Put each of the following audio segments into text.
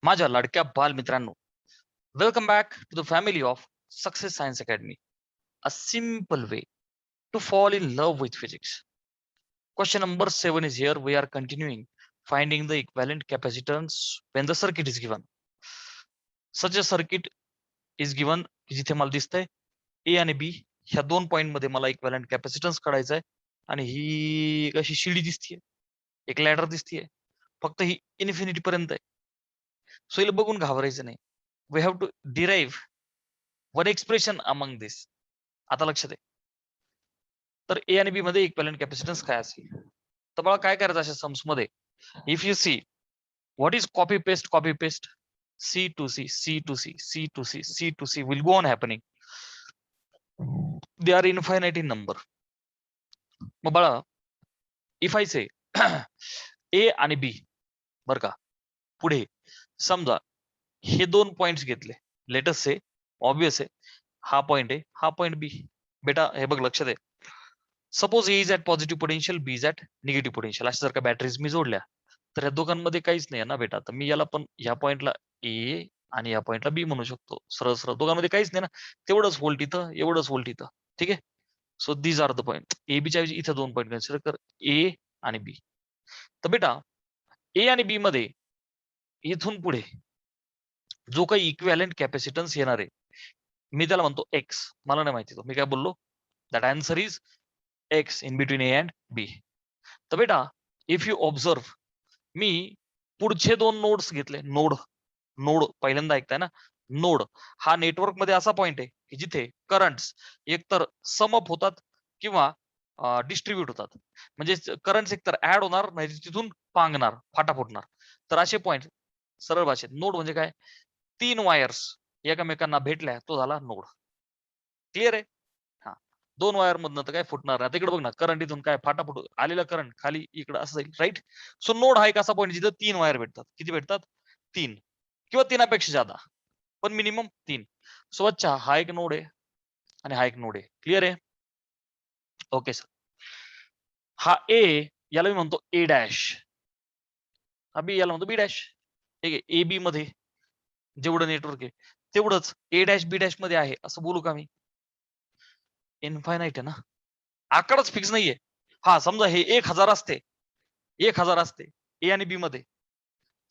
माझ्या लाडक्या बाल मित्रांनो, welcome back to the family of Success Science Academy. A simple way to fall in love with physics. Question number 7 is here. We are continuing finding the equivalent capacitance when the circuit is given. Such a circuit is given की जिथे मला दिसतंय ए आणि बी ह्या दोन point मध्ये मला equivalent capacitance काढायचा आहे आणि ही एक अशी शिडी दिसतीये, एक लॅडर दिसतीये, फक्त ही इन्फिनिटी पर्यंत आहे. सो हिला बघून घाबरायचं नाही. We have to derive one expression among this. आता लक्षात आहे. तर ए आणि बी मध्ये इक्वॅलंट कॅपॅसिटन्स काय असेल? तर मला काय करायचं अशा सम्स मध्ये, if you see what is copy paste C to C C to C C to C C to C will go on happening. They are infinite in number. मग बाळा, इफ आय से ए आणि बी बर का, पुढे समजा हे दोन points घेतले, लेटस से ऑब्वियस आहे हा पॉइंट आहे, हा पॉइंट बी. बेटा हे बघ लक्षात आहे, suppose A is at positive potential, B is at negative potential. अशा जर का बॅटरीज मी जोडल्या तर या दोघांमध्ये काहीच नाही ना बेटा. तर मी याला पण ह्या पॉइंटला ए आणि या पॉइंटला बी म्हणू शकतो सरळ सरळ. दोघांमध्ये काहीच नाही ना, तेवढंच व्होल्ट इथं, एवढंच व्होल्ट इथं. ठीक आहे. So these are the point. A बीच्या ऐवजी इथं दोन पॉइंट कन्सिडर कर, ए आणि बी. तर बेटा ए आणि बी मध्ये इथून पुढे जो काही इक्विव्हॅलेंट कॅपॅसिटन्स येणार आहे, मी त्याला म्हणतो एक्स. मला नाही माहिती तो मी काय बोललो. That answer is X in between A and B. तर बेटा इफ यू ऑब्झर्व, मी पुढचे दोन नोड्स घेतले. नोड नोड पहिल्यांदा ऐकताय ना. नोड हा नेटवर्क मध्ये असा पॉइंट आहे की जिथे करंट्स एकतर समअप होतात किंवा डिस्ट्रीब्यूट होतात. म्हणजे करंट्स एकतर ऍड होणार नाही तिथून पांगणार, फाटा फुटणार. तर असे पॉइंट सरळ भाषेत नोड म्हणजे काय, तीन वायर्स एकमेकांना भेटल्या तो झाला नोड. क्लिअर आहे. हा, दोन वायर मधनं तर काय फुटणार नाही. तिकडे बघ ना, करंट इथून काय फाटा फुटू आलेला करंट खाली इकडे असं जाईल, राईट. सो नोड हा एक असा पॉईंट जिथं तीन वायर भेटतात. किती भेटतात? तीन किंवा तीनापेक्षा जादा, पण मिनिमम तीन. सो अच्छा, हा एक नोड आहे आणि हा एक नोड आहे. क्लिअर आहे. Okay sir. हा ए, याला मी म्हणतो ए डॅश, हा बी याला म्हणतो बी डॅश. ठीक आहे. ए बी मध्ये जेवढं नेटवर्क आहे तेवढंच ए डॅश बी डॅश मध्ये आहे असं बोलू का मी? इनफायनाइट आहे ना, आकडाच फिक्स नाहीये. हा समजा हे 1000 असते, 1000 असते ए आणि बी मध्ये,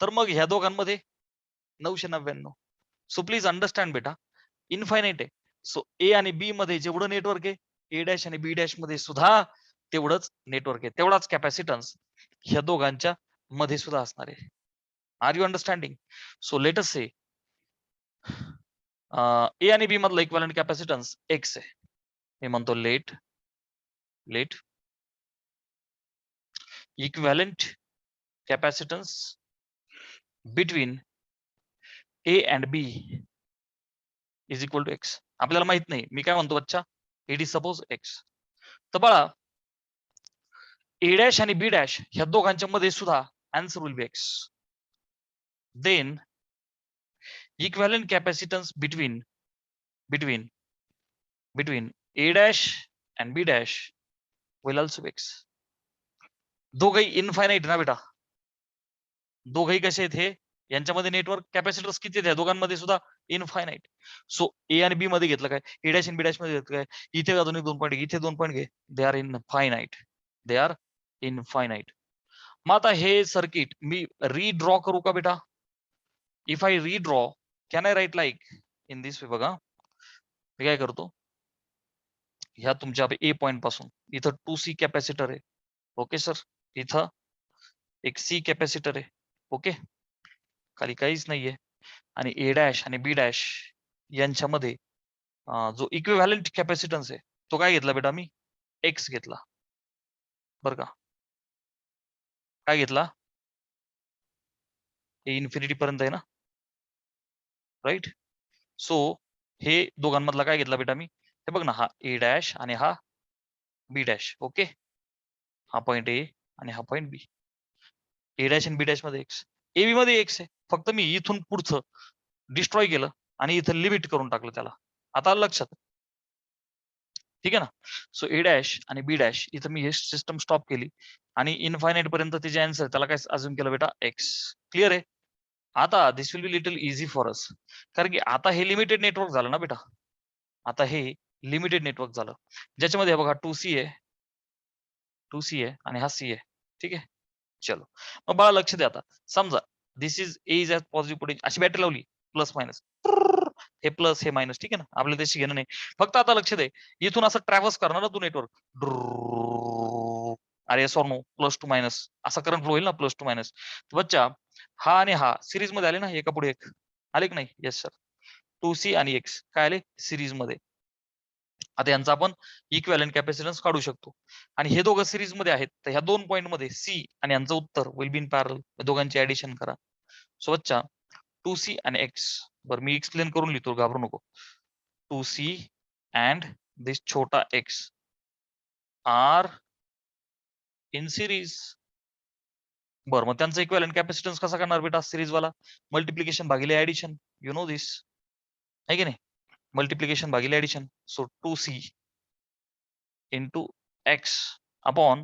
तर मग ह्या दोघांमध्ये 999. सो प्लीज अंडरस्टँड बेटा, इनफायनाइट आहे. सो ए आणि बी मध्ये जेवढं नेटवर्क आहे, ए डॅश आणि बी डॅश मध्ये सुद्धा तेवढंच नेटवर्क आहे, तेवढाच कॅपॅसिटन्स ह्या दोघांच्या मध्ये सुद्धा असणार आहे. Are you understanding? So let us say A आणि बी मधला इक्विव्हॅलेंट कॅपॅसिटन्स एक्स आहे. मी म्हणतो let equivalent capacitance between A and B is equal to X. आपल्याला माहित नाही, मी काय म्हणतो बच्चा, इट इज सपोज एक्स. तर बाळा ए डॅश आणि बी डॅश ह्या दोघांच्या मध्ये सुद्धा answer will be X. Then equivalent capacitance between A dash and B dash will also be X. दोघही इनफायनाइट ना बेटा, दोघही कसे आहेत हे, यांच्यामध्ये नेटवर्क कॅपॅसिटन्स किती आहेत दोघांमध्ये सुद्धा इनफायनाइट. सो ए आणि बी मध्ये घेतलं काय, ए डॅश आणि बी डॅश मध्ये घेतलं काय, इथे अजून एक दोन पॉईंट घे, इथे दोन पॉईंट घे, they are infinite. They are infinite. मग आता हे सर्किट मी रीड्रॉ करू का बेटा? If I redraw, can I write like in this way? बघा मी काय करतो, ह्या तुमच्या ए पॉइंट पासून इथं 2C कॅपॅसिटर आहे. Okay sir. इथं एक सी कॅपॅसिटर आहे. ओके, खाली काहीच नाहीये. आणि ए डॅश आणि बी डॅश यांच्यामध्ये जो इक्विव्हॅलेंट कॅपॅसिटन्स आहे तो काय घेतला बेटा मी? एक्स घेतला. बर का, काय घेतला? हे इन्फिनिटी पर्यंत आहे ना, राईट. सो हे दोघांमधला काय घेतला बेटा मी? हे बघ ना, हा ए डॅश आणि हा बी डॅश. ओके, हा पॉइंट ए आणि हा पॉइंट बी. ए डॅश आणि बी डॅश मध्ये एक्स, ए बी मध्ये एक्स आहे, फक्त मी इथून पुढचं डिस्ट्रॉय केलं आणि इथं लिमिट करून टाकलं त्याला. आता लक्षात, ठीक आहे ना. सो ए डॅश आणि बी डॅश इथं मी हे सिस्टम स्टॉप केली आणि इनफायनाइट पर्यंत त्याचे आन्सर त्याला काय अजून केलं बेटा? एक्स. क्लिअर आहे. आता this will be little easy for us, कारण की आता हे लिमिटेड नेटवर्क झालं ना बेटा. आता हे लिमिटेड नेटवर्क झालं, ज्याच्यामध्ये बघा 2C आहे, 2C आहे आणि हा C आहे. ठीक आहे, चलो. मग बाळा लक्ष द्या आता. समजा this is A is positive potential, अशी बॅटरी लावली, प्लस मायनस, हे प्लस हे मायनस. ठीक आहे ना, आपल्याला त्याशी घेणं नाही. फक्त आता लक्ष दे, इथून असं ट्रॅव्हर्स करणार ना तू नेटवर्क, अरे sorry no, plus to minus असा करंट फ्लो होईल ना, प्लस टू मायनस. बच्चा हा आणि हा सिरीज मध्ये आले ना, एका पुढे एक आले की नाही? Yes sir. 2C आणि X काय आले सिरीज मध्ये. आता यांचा आपण इक्विव्हॅलेंट कॅपॅसिटन्स काढू शकतो, आणि हे दोघं सिरीज मध्ये आहेत, तर ह्या 2 पॉईंट मध्ये C आणि यांचं उत्तर विल बी इन पॅरल. दोघांची ऍडिशन करा. सो बच्चा 2C आणि X, बरं मी एक्सप्लेन करून लिहितो, घाबरू नको. 2C अँड दिस छोटा X आर इन सिरीज. बरं, मग त्यांचा इक्विव्हॅलेंट कॅपॅसिटन्स कसा करणार बेटा सिरीज वाला? मल्टिप्लिकेशन भागिले ऍडिशन, यु नो दिस, आहे की नाही? मल्टिप्लिकेशन भागिले addition. So 2C into X upon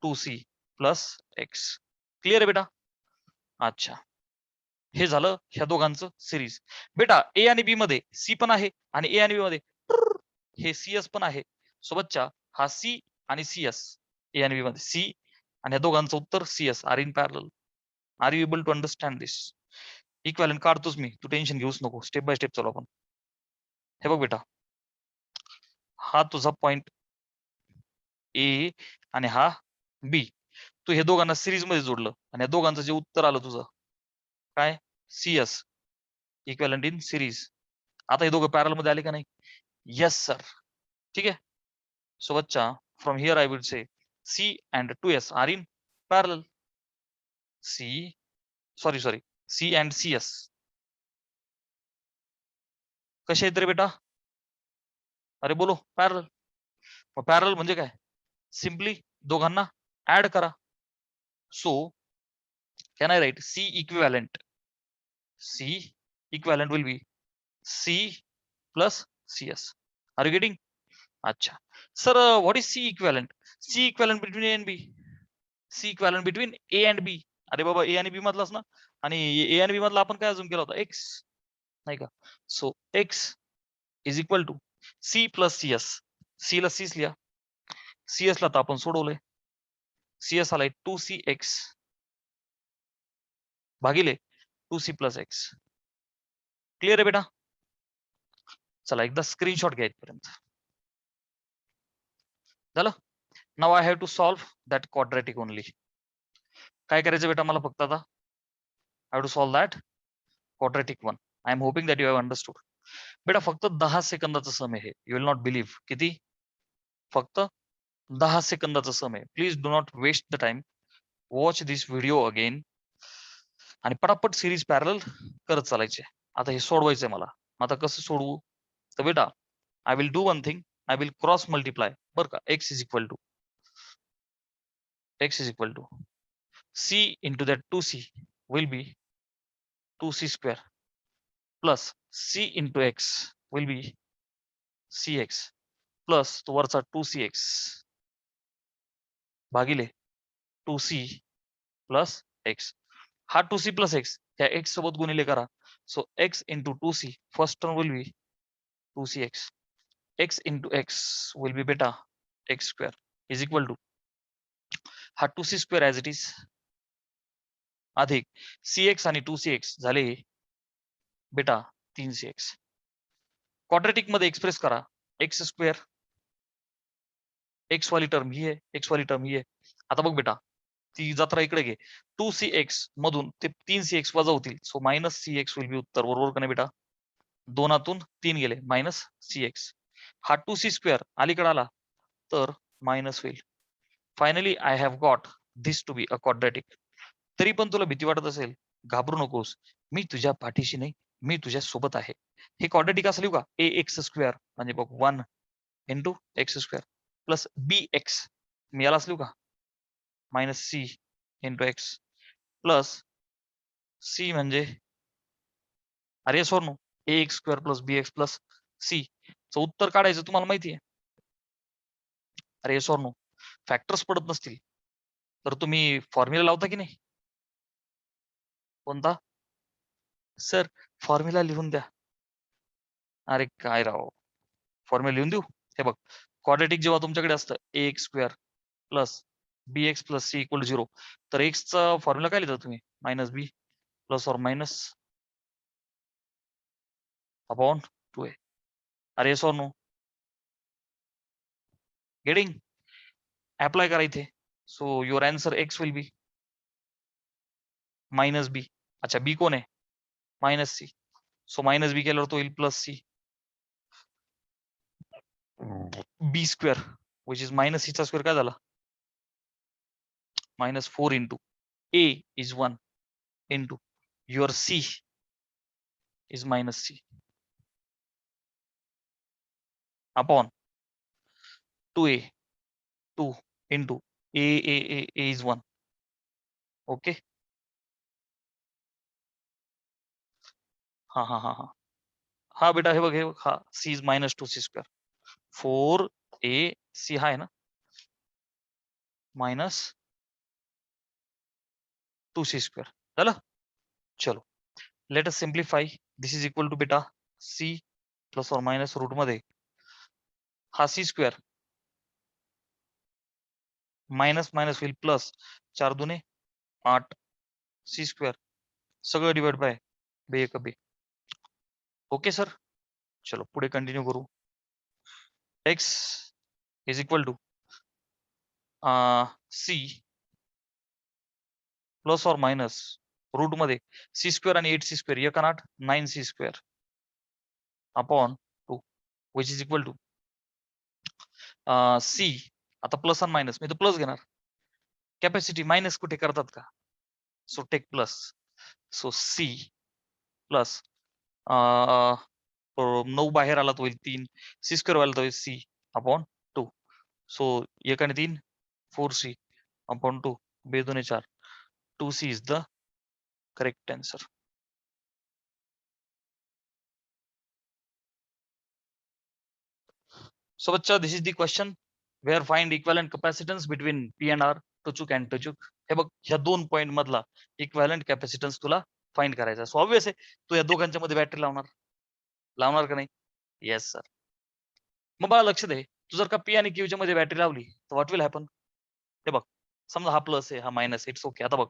2C plus X. Clear आहे बेटा? अच्छा, हे झालं ह्या दोघांचं सिरीज. बेटा ए आणि बी मध्ये C पण आहे, आणि ए आणि बी मध्ये हे CS पण आहे. सोबतच्या हा C आणि CS, ए आणि बी मध्ये C आणि या दोघांचं उत्तर CS are in parallel. Are you able to understand this? Equivalent काढतोच मी, तू टेन्शन घेऊच नको, स्टेप बाय स्टेप चालू आपण. हे बघ बेटा, हा तुझा पॉइंट ए आणि हा बी, तू हे दोघांना सिरीज मध्ये जोडलं, आणि या दोघांचं जे उत्तर आलं तुझं काय? CS equivalent in series. आता हे दोघं पॅरल मध्ये आले का नाही? Yes sir. ठीक आहे. सो बच्चा from here I will say C and 2S are in parallel. Sorry C and CS कसे आहेत रे बेटा? अरे बोलो पॅरल. पॅरल म्हणजे काय? सिम्पली दोघांना ऍड करा. So can I write C equivalent, C equivalent will be C plus CS. Are you getting? अच्छा sir, what is C equivalent? C equivalent between A and B. C equivalent between A and B. अरे बाबा A आणि B मधलाच ना, आणि A आणि B मधला आपण काय अजून केला होता? X, नाही का? So X is equal to C plus CS. C ला Cच लिहा, CS ला तर आपण सोडवलंय. CS आलाय 2CX भागिले 2C प्लस X. क्लिअर आहे बेटा? चला एकदा स्क्रीनशॉट घ्या इथपर्यंत. झालं? Now I have to solve that quadratic only. काय करायचं बेटा मला फक्त आता? I have to solve that quadratic one. I am hoping that you have understood. बेटा फक्त 10 सेकंदाचं सम आहे हे. You will not believe. किती? फक्त 10 सेकंदाचं सम आहे. Please do not waste the time. Watch this video again, आणि पटापट सिरीज पॅरल करत चालायचे. आता हे सोडवायचंय मला. आता कसं सोडवू? तर बेटा I will do one thing, I will cross multiply. बरं का, x is equal to C into that 2C will be 2C square plus C into X will be CX plus तो वरचा 2CX भागिले 2C प्लस X. हा 2C plus X त्या X सोबत गुणिले करा. So X into 2C, first term will be 2CX. X into X will be beta X square is equal to हा 2C square as it is अधिक CX आणि 2CX झाले बेटा 3CX. Quadratic मध्ये एक्सप्रेस करा. एक्स स्क्वेअर, एक्स वाली term ही आहे, x वाली टर्म ही आहे. आता बघ बेटा, ती जत्रा इकडे घे. 2CX मधून ते 3CX वजा होतील. So minus CX will be उत्तर. बरोबर का नाही बेटा? दोनातून 3 गेले, मायनस CX. हा 2C स्क्वेअर अलीकडे आला तर मायनस होईल. Finally I have got this to be a quadratic. तरी पण तुला भीती वाटत असेल, घाबरू नकोस. मी तुझ्या पाठीशी नाही, मी तुझ्या सोबत आहे. हे क्वाड्रॅटिक असं लिहू का? AX स्क्वेअर म्हणजे बघ 1 into X square plus BX, मी याला लिहू का? Minus C into X plus C म्हणजे अरे sorry no AX square plus BX plus C चं उत्तर काढायचं तुम्हाला माहिती आहे. अरे सोर नो फॅक्टर्स पडत नसतील तर तुम्ही फॉर्म्युला लावता की नाही? कोणता? सर फॉर्म्युला लिहून द्या. अरे काय राव, फॉर्म्युला लिहून देऊ? हे बघ, क्वाड्रेटिक जेव्हा तुमच्याकडे असतं ax square plus bx plus c equal to 0, तर x चा फॉर्म्युला काय लिहिता तुम्ही? मायनस बी प्लस और मायनस अपॉन 2a. अरे येस और नो? गेटिंग? अप्लाय करा इथे. So your answer X will be minus B. अच्छा, बी कोण आहे? Minus C. So minus B केल्यावर तो येईल plus C. B square which is minus सीचा स्क्वेअर काय झाला? Minus 4 into A is 1 into your C is minus C upon 2a 2 into A is 1. Okay. हा हा हा हा हा बेटा हे बघ हा C is minus 2 C square 4a C हा आहे ना मायनस 2 सी स्क्वेअर झालं. चलो let us simplify. This is equal to बेटा सी प्लस और मायनस रूट मध्ये हा सी स्क्वेअर मायनस मायनस होईल प्लस 4 दुने 8 सी स्क्वेअर सगळं डिवाइड बाय बे एक बे. Okay sir. चलो पुढे कंटिन्यू करू. X is equal to C plus और मायनस रूट मध्ये सी स्क्वेअर आणि 8 सी स्क्वेअर एक आणि 8 9 C square upon 2 which is equal to C. आता प्लस आणि मायनस मी तर प्लस घेणार. कॅपॅसिटी मायनस कुठे करतात का? So take plus. So C plus 9 बाहेर आला तो होईल 3 सी स्क्वेअर व्हायला तो होईल सी अपॉन 2. सो 1 आणि 3 4c अपॉन 2 बे 2 4 2c is the correct answer. So बच्चा this is the question where find equivalent capacitance between P and R टचूक and टचूक. हे बघ ह्या दोन पॉइंट मधला इक्विव्हॅलंट कॅपॅसिटन्स तुला फाइंड करायचा. सो ऑब्वियस आहे तू या दोघांच्या मध्ये बॅटरी लावणार का नाही? Yes sir. मग बाळा लक्ष दे, तू जर का पी आणि क्यूच्या मध्ये बॅटरी लावली तर व्हॉट विल हॅपन? हे बघ समजा हा प्लस आहे हा मायनस, इट्स ओके. आता बघ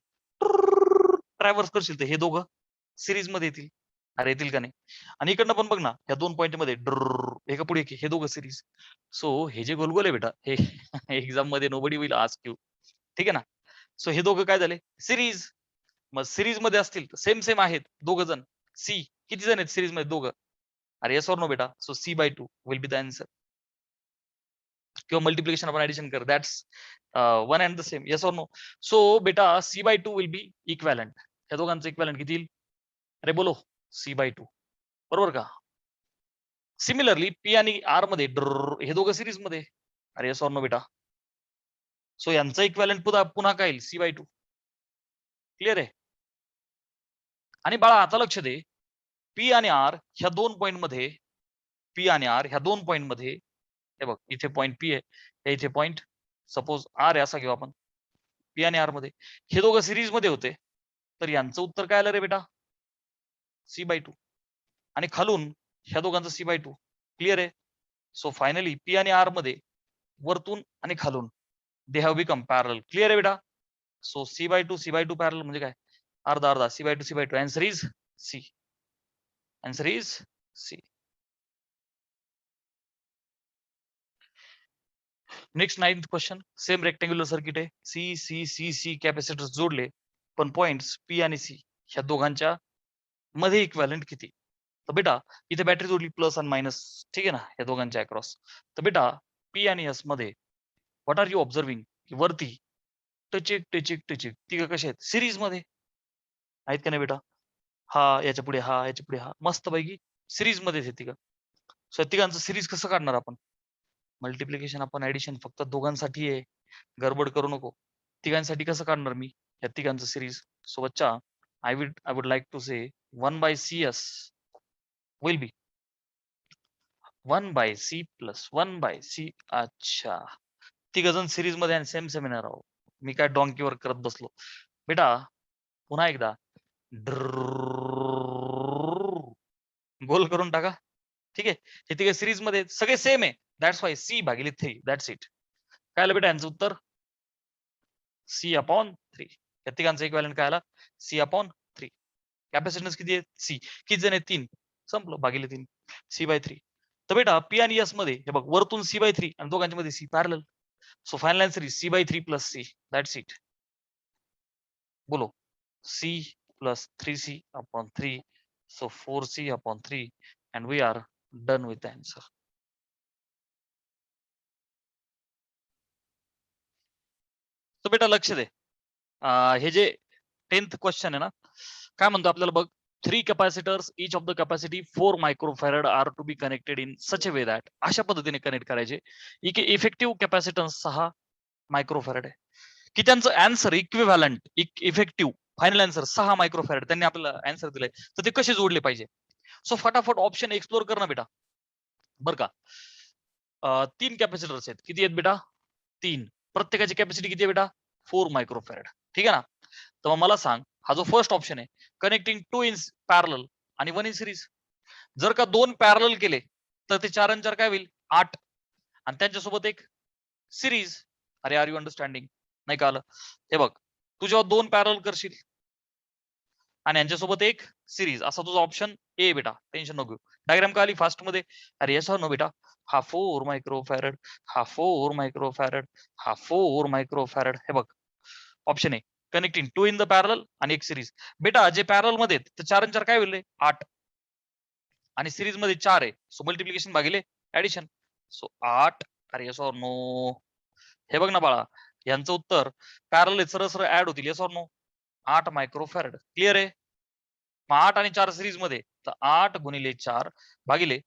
ट्रॅव्हर्स करशील तर हे दोघं सिरीज मध्ये येतील. अरे येतील का नाही? आणि इकडनं पण बघ ना या दोन पॉईंट मध्ये एका पुढे हे दोघं सिरीज. सो हे जे गोलगोल आहे बेटा हे एक्झाम मध्ये नोबडी विल आस्क यू. ठीक आहे ना? सो हे दोघं काय झाले? सिरीज. मग सिरीज मध्ये असतील तर सेम सेम आहेत दोघं जण. सी किती जण आहेत सिरीज मध्ये दोघं? अरे येस और नो बेटा? So C by 2 will be the answer. किंवा मल्टिप्लिकेशन आपण ऍडिशन कर, that's one and the same. Yes और नो? सो बेटा C by 2 will be equivalent. या दोघांचं इक्वॅलंट किती येईल? अरे बोलो सी बाय 2 बरोबर का? सिमिलरली पी आणि आर मध्ये हे दोघं सिरीज मध्ये. अरे येस और नो बेटा? सो यांचं इक्वॅलंट पुन्हा काय येईल? C by 2. क्लिअर आहे? आणि बाळा आता लक्ष दे, पी आणि आर ह्या दोन पॉइंट मध्ये, पी आणि आर ह्या दोन पॉइंट मध्ये हे बघ इथे पॉइंट पी आहे, इथे पॉइंट सपोज आर आहे असा घेऊ आपण. पी आणि आर मध्ये हे दोघं सिरीज मध्ये होते, तर यांचं उत्तर काय आलं रे बेटा? C by 2. आणि खालून ह्या दोघांचं सी बाय 2. क्लिअर आहे? सो फायनली पी आणि आर मध्ये वरतून आणि खालून they have become parallel. Clear आहे बेटा? सो सी बाय 2 पॅरल म्हणजे काय? अर्धा अर्धा C by 2 answer is C. Answer is C. Next 9th question. Same rectangular circuit आहे. C C C C capacitors जोडले, पण पॉइंट्स पी आणि सी ह्या दोघांच्या मध्ये इक्वॅलंट किती? तर बेटा इथे बॅटरी जोडली प्लस आणि मायनस, ठीक आहे ना, या दोघांच्या अक्रॉस. तर बेटा पी आणि एस मध्ये व्हॉट आर यू ऑब्झर्विंग? वरती टचिक टचिक टचिक तिघ कसे आहेत? सिरीज मध्ये आहेत का नाही बेटा? हा याच्या पुढे हा, याच्या पुढे हा, मस्त पैकी सिरीज मध्ये आहेत तिघ. सो तिघांचं सिरीज कसं काढणार आपण? मल्टिप्लिकेशन आपण ऍडिशन फक्त दोघांसाठी आहे, गडबड करू नको. तिघांसाठी कसं काढणार मी या तिघांचं सिरीज? सो बच्चा I would like to say 1/CS will be 1/C plus 1/C. अच्छा, तिघ जण सिरीज मध्ये आणि सेम सेमिनार आहो. मी काय डॉंकीवर करत बसलो बेटा. पुन्हा एकदा गोल करून टाका. ठीक आहे, हे तिघे सिरीज मध्ये सगळे सेम आहे. दॅट्स वाय सी भागिले 3. That's it. काय आलं बेटा यांचं उत्तर? C/3. या तिघांचं इक्विव्हॅलंट काय आला? C/3. कॅपॅसिटन्स किती आहे? सी. किती जण आहेत? 3. संपलं, भागिले 3. C/3. तर बेटा पी आणि एस मध्ये हे बघ, वरतून C/3 आणि दोघांच्या मध्ये C parallel. So final answer is C/3 plus C. That's it. बोलो. C plus 3C/3. So 4C/3 and we are done with the answer. तर बेटा लक्ष दे. हे जे 10th क्वेश्चन आहे ना, काय म्हणतो आपल्याला बघ, 3 capacitors each of the capacity 4 microfarad are to be connected in such a way that अशा पद्धतीने कनेक्ट करायचे इफेक्टिव्ह कॅपॅसिटन्स 6 मायक्रोफॅरेड आहे, की त्यांचं answer equivalent effective final answer 6 microfarad त्यांनी आपल्याला आन्सर दिलाय. तर ते कसे जोडले पाहिजे? सो फटाफट ऑप्शन एक्सप्लोर कर ना बेटा. बर का, 3 कॅपॅसिटर्स आहेत. किती आहेत बेटा? 3. प्रत्येकाची कॅपॅसिटी किती आहे बेटा? 4 मायक्रोफॅरेड. ठीक आहे ना. तर मग मला सांग, हा जो फर्स्ट ऑप्शन आहे कनेक्टिंग 2 इन पॅरलल आणि 1 इन सिरीज, जर का 2 पॅरलल केले तर ते 4 आणि 4 काय होईल? 8. आणि त्यांच्यासोबत एक सिरीज. अरे आर यू अंडरस्टँडिंग? नाही का आलं? हे बघ, तू जेव्हा 2 पॅरल करशील आणि यांच्यासोबत एक सिरीज, असा तुझा ऑप्शन ए बेटा. टेन्शन नको घेऊ. डायग्राम का आली फास्ट मध्ये? अरे येस नो बेटा. हा 4 मायक्रोफॅरेड, हा 4 मायक्रोफॅरेड, हा 4 मायक्रोफॅरेड. हे बघ option A connecting 2 in the पॅरल आणि एक सिरीज. बेटा जे पॅरल मध्ये तर 4 आणि 4 काय होईल? 8. आणि सिरीज मध्ये 4 आहे. सो मल्टिप्लिकेशन भागिले ऍडिशन. सो 8. अरे येस नो? हे बघ ना बाळा, यांचं उत्तर पॅरल सरळ सरळ ऍड होतील. Yes no? 8 मायक्रोफॅरेड. क्लिअर आहे? 8 आणि 4 सिरीज मध्ये, तर 8 गुणिले 4 भागिले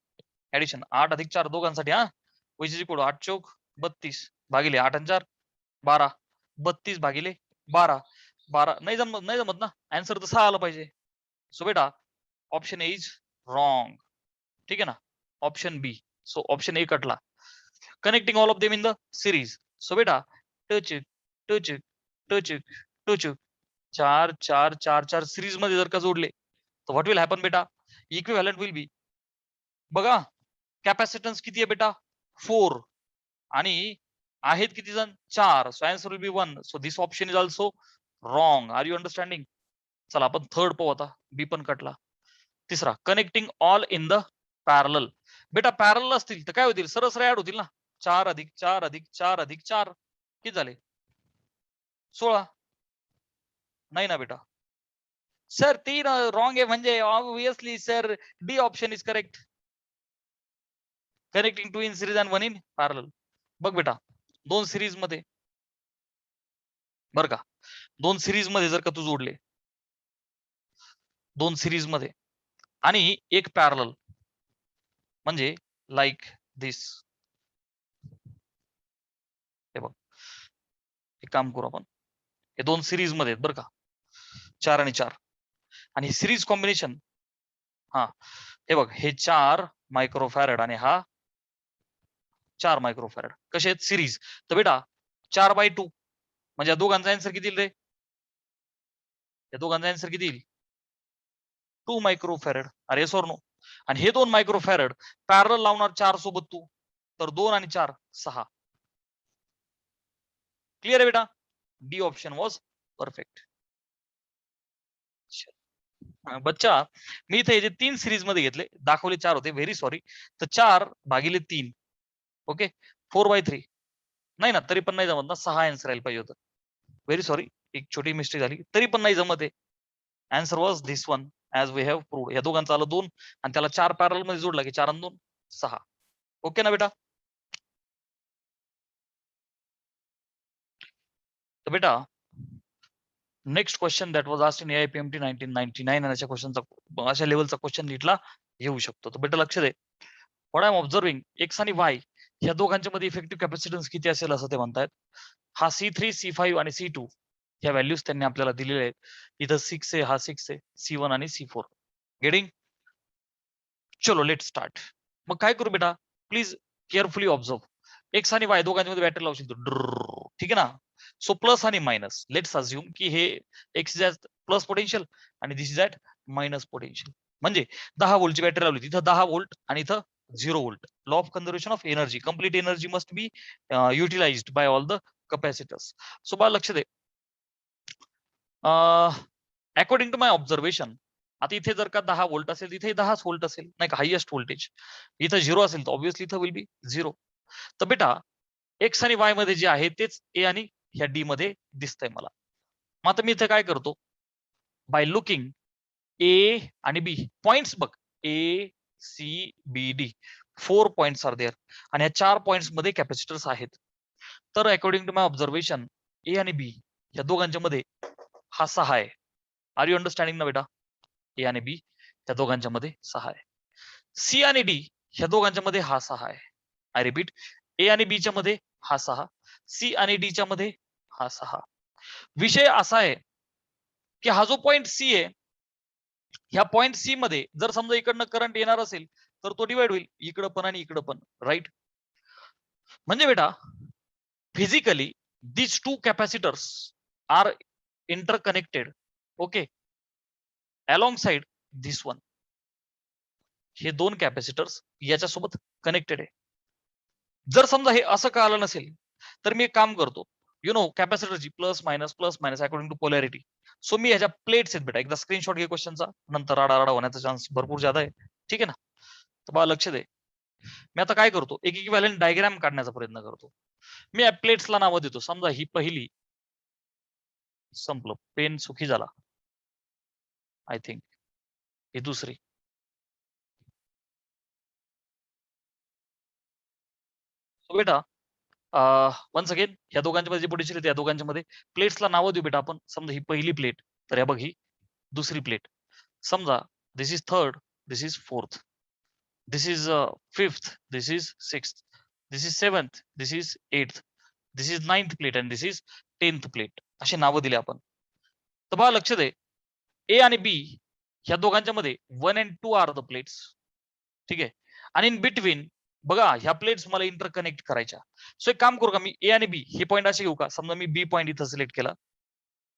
ऍडिशन 8 अधिक 4 दोघांसाठी. हा विच इज इक्वल 8 चौक 32 भागिले 8 आणि 4 12. 32 भागिले 12. 12 नाही जमत ना. आन्सर तर 6 आलं पाहिजे. सो बेटा ऑप्शन ए इज रॉंग. ठीक आहे ना. Option B. So option A कटला. Connecting all of them in the series. So बेटा touch touch touch touch 4 4 4 4 series मध्ये जर का जोडले तर व्हॉट विल हॅपन बेटा? इक्विव्हॅलंट विल बी, बघा कॅपॅसिटन्स किती आहे बेटा? 4. आणि आहेत किती जण? 4. So answer will be 1. So this option is also wrong. Are you understanding? चला आपण थर्ड पाहू आता. बी पण कटला. तिसरा connecting all in the parallel. बेटा पॅरलल असतील तर काय होतील? सरळ सरळ ऍड होतील ना. 4 अधिक 4 अधिक 4 अधिक 4 किती झाले? 16. नाही ना बेटा. सर 3 रॉंग आहे म्हणजे obviously sir D option is correct. Connecting 2 in series and 1 in parallel. बघ बेटा, 2 सिरीज मध्ये बर का, 2 सिरीज मध्ये जर का तू जोडले, 2 सिरीज मध्ये आणि एक पॅरलल, म्हणजे लाईक दिस. हे बघ, एक काम करू आपण, हे 2 सिरीज मध्ये आहेत बरं का, 4 आणि 4. आणि सिरीज कॉम्बिनेशन, हा हे बघ, हे 4 मायक्रोफॅरेड आणि हा 4 मायक्रोफॅरेड. कसे आहेत? सिरीज. तर बेटा 4/2 म्हणजे या दोघांचा आन्सर किती येईल रे? या दोघांचा आन्सर किती येईल? 2 मायक्रोफॅरेड. अरे सॉर नो. आणि हे 2 मायक्रोफॅरेड पॅरलल लावणार 4 सोबत तू, तर 2 आणि 4 6. क्लिअर आहे बेटा? D option was perfect. बच्चा, मी इथे जे 3 सिरीज मध्ये घेतले, दाखवले 4 होते, व्हेरी सॉरी. तर 4 भागिले 3, ओके, 4/3. नाही ना, तरी पण नाही जमत ना, 6 आन्सर यायला पाहिजे होतं. व्हेरी सॉरी, एक छोटी मिस्टेक झाली, तरी पण नाही जमत आहे. Answer was this one as we have proved. या दोघांचं आलं 2 आणि त्याला 4 पॅरल मध्ये जोडला की 4 आणि 2 6. ओके ना बेटा? तर बेटा next question that was asked in AIPMT 1999 आणि अशा क्वेश्चनचा, अशा लेवलचा क्वेश्चन नीटला येऊ शकतो. तर बेटा लक्ष दे. What I am observing, X आणि वाय या दोघांच्या मध्ये इफेक्टिव्ह कॅपॅसिटन्स किती असेल असं ते म्हणतायत. हा C3, C5 आणि C2 या व्हॅल्यूज त्यांनी आपल्याला दिलेल्या आहेत. इथं 6 आहे, हा 6 आहे, C1 आणि C4. गेटिंग? चलो लेट स्टार्ट. मग काय करू बेटा, प्लीज केअरफुली ऑब्झर्व. एक्स आणि वाय दोघांच्या मध्ये बॅटरी लावशील तर, ठीक आहे ना. सो प्लस आणि मायनस, लेट्स अज्युम की हे x is at plus potential आणि दिस इज ॲट मायनस पोटेन्शियल. म्हणजे 10 व्होल्टची बॅटरी लावली, तिथं 10 व्होल्ट आणि इथं 0 volt. Law of conservation of energy, complete energy must be utilised by all the capacitors. So बाळा लक्ष दे, अकॉर्डिंग टू माय ऑब्झर्वेशन, आता इथे जर का 10 व्होल्ट असेल, तिथे 10 व्होल्ट असेल नाही का, हायएस्ट व्होल्टेज. इथं 0 असेल तर ऑब्व्हियसली इथं विल बी 0. तर बेटा एक्स आणि वाय मध्ये जे आहे तेच ए आणि ह्या डी मध्ये दिसतंय मला. मग आता मी इथे काय करतो, बाय लुकिंग ए आणि बी पॉइंट्स बघ, A C B D 4 points are there, आणि या 4 पॉइंट्स मध्ये कॅपॅसिटर्स आहेत. तर according to my observation A आणि बी या दोघांच्या मध्ये हा 6 आहे. आर यू अंडरस्टँडिंग ना बेटा? ए आणि बी या दोघांच्या मध्ये 6 आहे. सी आणि डी ह्या दोघांच्या मध्ये हा 6 आहे. आय रिपीट, ए आणि बी च्या मध्ये हा 6, सी आणि डी च्या मध्ये हा 6. विषय असा आहे की हा जो पॉइंट सी आहे, ह्या पॉइंट सी मध्ये जर समजा इकडनं करंट येणार असेल तर तो डिवाइड होईल इकडं पण आणि इकडं पण, राईट? म्हणजे बेटा physically these two capacitors are interconnected, okay, alongside this one. हे दोन कॅपॅसिटर्स याच्यासोबत कनेक्टेड आहे. जर समजा हे असं कळालं नसेल तर मी एक काम करतो, यु नो कॅपॅसिटरची plus minus according to polarity. So मी ह्याच्या प्लेट्स आहेत बेटा, एकदा स्क्रीनशॉट घे क्वेश्चनचा, नंतर राडा होण्याचा चान्स भरपूर ज्यादा आहे, ठीक आहे ना? तर बघा लक्ष दे, मी आता काय करतो, एक इक्विव्हॅलेंट डायग्राम काढण्याचा प्रयत्न करतो. मी या प्लेट्सला नावं देतो. समजा ही पहिली, संपलं, पेन सुखी झाला, आय थिंक. ही दुसरी, बेटा वन्स अगेन ह्या दोघांच्या मध्ये जे पोटेन्शियल त्या दोघांच्या मध्ये प्लेट्सला नावं देऊ बेटा आपण. समजा ही पहिली प्लेट, तर ह्या बघ ही दुसरी प्लेट. समजा this is third, this is fourth, this is fifth, this is sixth, this is seventh, this is eighth, this is ninth plate and this is 10th plate, असे नावं दिले आपण. तर बघा लक्ष दे, ए आणि बी ह्या दोघांच्या मध्ये 1 and 2 आर द प्लेट्स, ठीक आहे. आणि इन बिटवीन बघा ह्या प्लेट्स मला इंटरकनेक्ट करायच्या. सो एक काम करू का, मी ए आणि बी हे पॉईंट असे घेऊ का, समजा मी बी पॉईंट इथं सिलेक्ट केला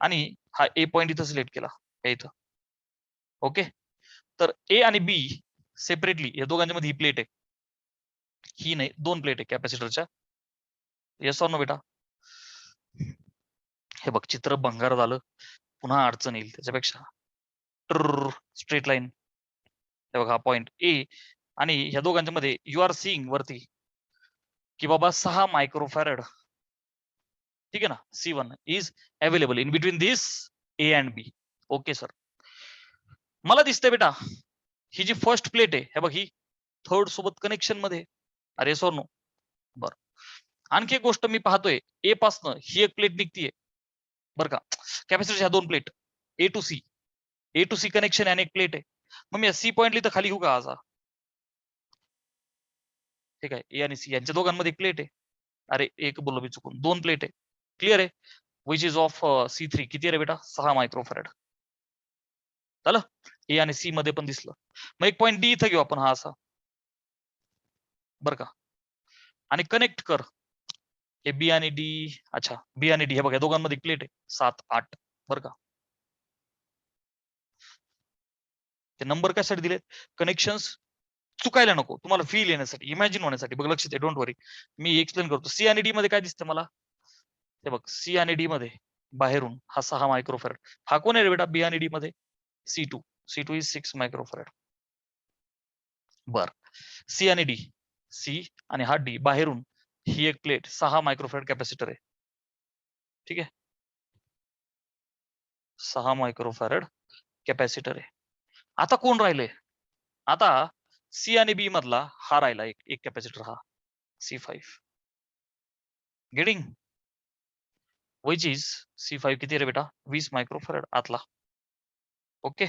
आणि हा ए पॉईंट इथं सिलेक्ट केला इथं, ओके. तर ए आणि बी सेपरेटली या दोघांच्या मध्ये ही प्लेट आहे, ही नाही, दोन प्लेट आहे कॅपॅसिटरच्या. येस ऑर नो बेटा? हे बघ चित्र भंगार झालं, पुन्हा अडचण येईल त्याच्यापेक्षा स्ट्रेट लाईन. हे बघा हा पॉइंट ए आणि ह्या दोघांच्या मध्ये यू आर सीइंग वरती की बाबा 6 मायक्रोफॅरेड, ठीक आहे ना. C1 is available in between this A and B. Okay sir, मला दिसतंय बेटा ही जी फर्स्ट प्लेट आहे, हे बघ ही थर्ड सोबत कनेक्शन मध्ये. अरे सर नो, बर. आणखी एक गोष्ट मी पाहतोय, ए पासनं ही एक प्लेट निघतीये बरं का, कॅपॅसिटरच्या दोन plate A to C connection आणि एक प्लेट आहे. मग मी सी पॉइंट लिहितं खाली घेऊ का असा, ठीक आहे. ए आणि सी यांच्या दोघांमध्ये एक प्लेट आहे, अरे एक बोललो मी चुकून, दोन प्लेट आहे, क्लिअर आहे. विच इज ऑफ C3 किती आहे रे बेटा, 6 मायक्रोफॅरेड. झालं, ए आणि सी मध्ये पण दिसलं. मग एक पॉईंट डी इथं घेऊ आपण, हा असा बरं का, आणि कनेक्ट कर हे बी आणि डी. अच्छा, बी आणि डी हे बघा दोघांमध्ये प्लेट आहे 7 8 बरं का. ते नंबर कशासाठी दिलेत, कनेक्शन्स चुकायला नको, तुम्हाला फील येण्यासाठी, इमॅजिन होण्यासाठी. बघ लक्ष दे, डोंट वरी, मी एक्सप्लेन करतो. सी आणि डी मध्ये काय दिसतं मला, हे बघ सी आणि डी मध्ये बाहेरून हा 6 मायक्रोफॅरेड, हा कोण आहे रे बेटा, बी आणि डी मध्ये C2 इज 6 मायक्रोफॅरेड. बर, सी आणि डी, सी आणि हा डी बाहेरून ही एक प्लेट 6 मायक्रोफॅरेड कॅपॅसिटर आहे, ठीक आहे. 6 मायक्रोफॅरेड कॅपॅसिटर आहे. आता कोण राहिले, आता सी आणि बी मधला हा राहिला एक कॅपॅसिटर, हा C5 getting, which is C5 किती रे बेटा, 20 मायक्रोफॅरेड आतला. ओके,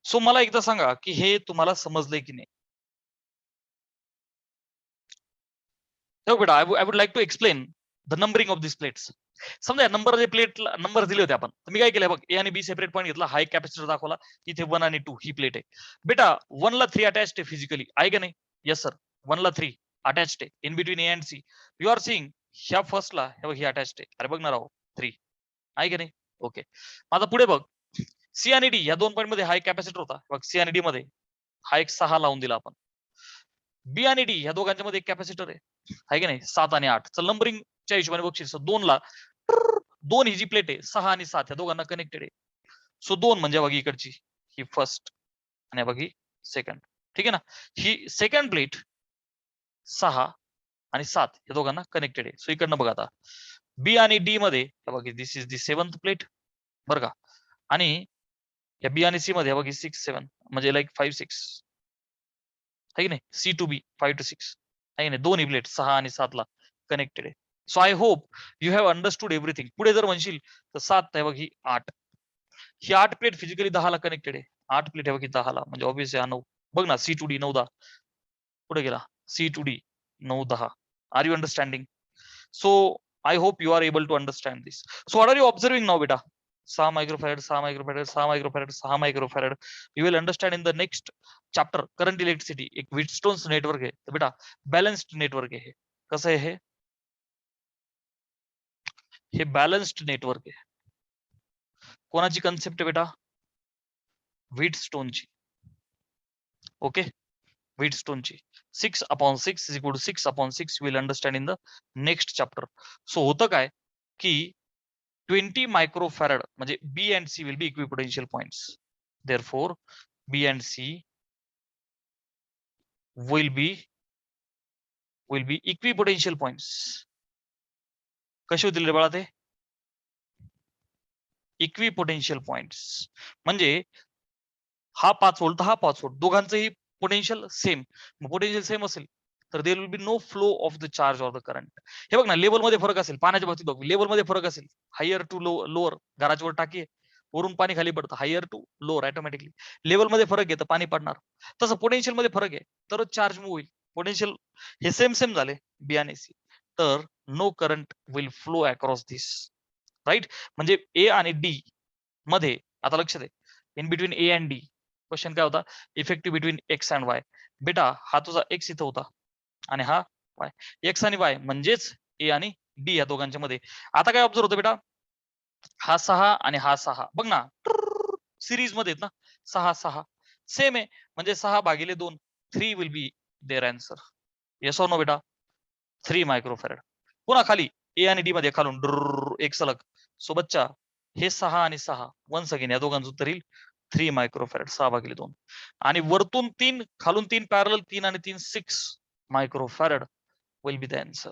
सो मला एकदा सांगा की हे तुम्हाला समजलंय की नाही. हो बेटा, I would like to explain the numbering of this plates. समजा नंबर जे प्लेट नंबर दिले होते आपण, तर मी काय केलं बघ, ए आणि बी सेपरेट पॉईंट घेतला, हा एक कॅपॅसिटर दाखवला, इथे 1 आणि 2 ही प्लेट आहे. बेटा 1 ला 3 अटॅच आहे फिजिकली, आहे का नाही? येस सर, 1 ला 3 अटॅच आहे in between A and C. You are seeing ह्या फर्स्टला हे बघ ही अटॅच आहे, अरे बघ ना राव 3, आहे का नाही? ओके, माझा पुढे बघ, सी आणि डी या 2 पॉईंट मध्ये हा एक कॅपॅसिटर होता. बघ सी आणि डी मध्ये हा एक 6 लावून दिला आपण. बी आणि डी या दोघांच्या मध्ये एक कॅपॅसिटर आहे की नाही 7 आणि 8. चल नंबरिंगच्या हिशोबाने बघशील 2 ला 2 ही जी प्लेट आहे 6 आणि 7 या दोघांना कनेक्टेड आहे. सो 2 म्हणजे बघ इकडची ही फर्स्ट आणि बघ ही सेकंड. ठीक आहे ना. ही सेकंड प्लेट 6 आणि 7 या दोघांना कनेक्टेड आहे. सो इकडनं बघा आता बी आणि डी मध्ये बघ दिस इज दी 7th प्लेट बरं का. आणि या बी आणि सी मध्ये बघ 6 7 म्हणजे लाईक 5 6 आहे की नाही. सी टू बी 5 to 6 आहे की नाही. दोन्ही प्लेट 6 आणि 7 ला कनेक्टेड आहे. So I hope you have understood everything. पुढे जर म्हणशील तर 7 आहे बघ ही 8 ही 8 प्लेट फिजिकली 10 ला कनेक्टेड आहे. 8 प्लेट आहे बघ ही 10 ला म्हणजे ऑब्व्हियसली हा 9 बघ ना. सी टू डी 9 10 पुढे गेला. C to D 9 10. Are you understanding? So I hope you are able to understand this. So what are you observing now बेटा? 6 microfarad 6 microfarad 6 microfarad 6 microfarad. You will understand in the next chapter current electricity. एक Wheatstone's network आहे तर बेटा balanced network आहे. कसं आहे हे balanced network आहे. कोणाची कन्सेप्ट आहे बेटा? व्हीटस्टोनची. ओके व्हीटस्टोनची 6/6 is equal to 6/6 will understand in the next chapter. So होतं काय की 20 मायक्रोफॅरेड म्हणजे B and C will be equipotential points. Therefore B and C will be equipotential points. कसे होतील रे बाळा ते? इक्विपोटेन्शियल पॉइंट्स म्हणजे हा 5 व्होल्ट हा 5 व्होल्ट दोघांचंही पोटेन्शियल सेम. पोटेन्शियल सेम असेल तर there will be no flow of the charge or the current. हे बघ ना लेवल मध्ये फरक असेल. पाण्याच्या बाबतीत बघ लेवल मध्ये फरक असेल. हायर टू लोअर घराच्या वर टाकी वरून पाणी खाली पडतं. Higher to lower automatically level मध्ये फरक आहे तर पाणी पडणार. तसं पोटेन्शियल मध्ये फरक आहे तरच चार्ज मूव्ह होईल. पोटेन्शियल हे सेम सेम झाले बी आणि सी तर no current will flow across this. Right. म्हणजे ए आणि डी मध्ये आता लक्षात आहे in between A and D question काय होता? Effective between X and Y. बेटा हा तुझा एक्स इथं होता आणि हा वाय. एक्स आणि वाय म्हणजेच ए आणि डी या दोघांच्या मध्ये. आता काय ऑब्झर्व होतं बेटा? हा 6 आणि हा 6 बघ ना सिरीज मध्ये आहेत ना 6 6 सेम आहे म्हणजे 6/2 3 will be their answer. Yes or no बेटा? 3 मायक्रोफॅरेड. पुन्हा खाली ए आणि डी मध्ये खालून एक सलग. सो बच्चा हे 6 आणि 6 वन्स अगेन या दोघांचं उत्तर येईल 3 मायक्रोफॅरेड 6/2 आणि वरतून 3 खालून 3 पॅरलल 3 आणि 3 6 microfarad will be the answer.